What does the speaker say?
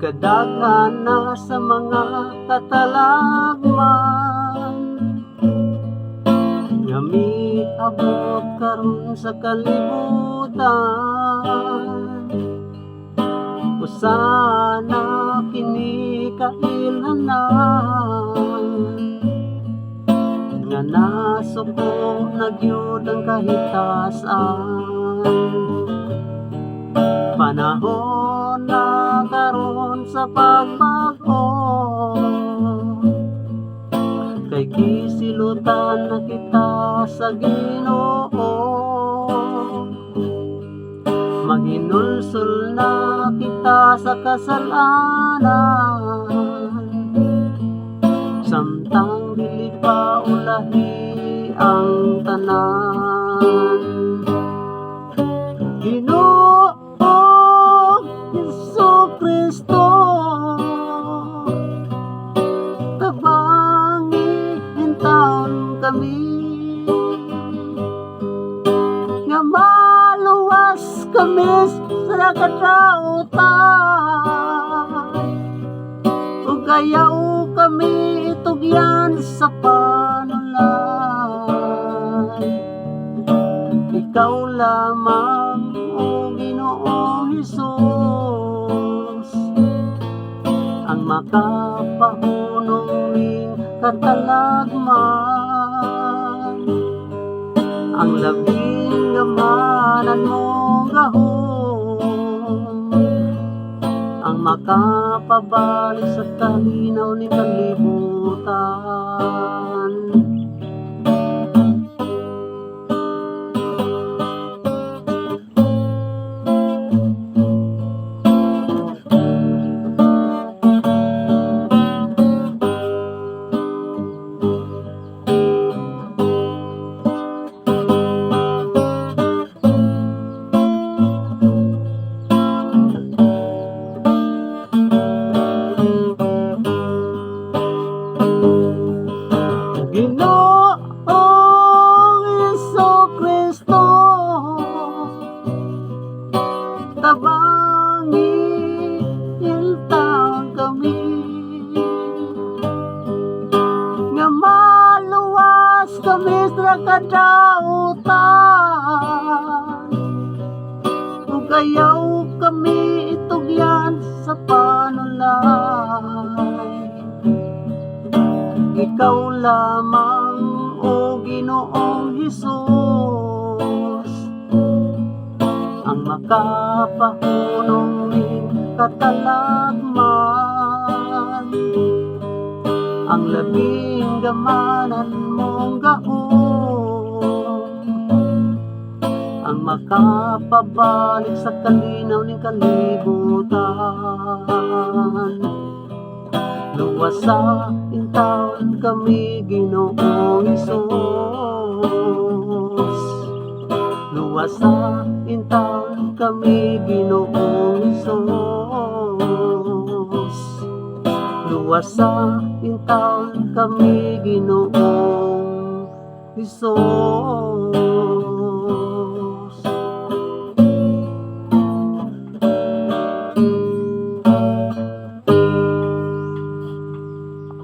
Nagdadaghan na sa mga katalagman, ngami abot karon sa kalibutan. Usana kini kailhanan, nga nasuko na gyud ang kahitasan. Panahon na karon sa pagbago, kay kisilutan na kita sa Ginoo. Maghinulsol na kita sa kasalanan, samtang dili pa ulahi ang tanan. Ginoo Jesucristo, tabangi hintaon kami, nga maluwas kami sa katautan, ug ayaw kami tugyan sa panulay. Ikaw lamang, o Ginoong Hesus, ang makapahunong ning katalagman, ang labing gamanan mong gahom, ang makapabalik sa kalinaw ning kalibutan. Ginoong Jesucristo, tabangi hintaon kami, nga maluwas kami sa kadautan, ug ayaw kami itugyan sa panulay. Ikaw lamang, o Ginoong Hesus, ang makapahunong ning katalagman, ang labing gamanan mong gahom, ang makapabalik sa kalinaw ning kalibutan. Luwas sa intaon kami, Ginoong Hesus, luwas sa intaon kami, Ginoong Hesus, luwas sa intaon kami, Ginoong Hesus.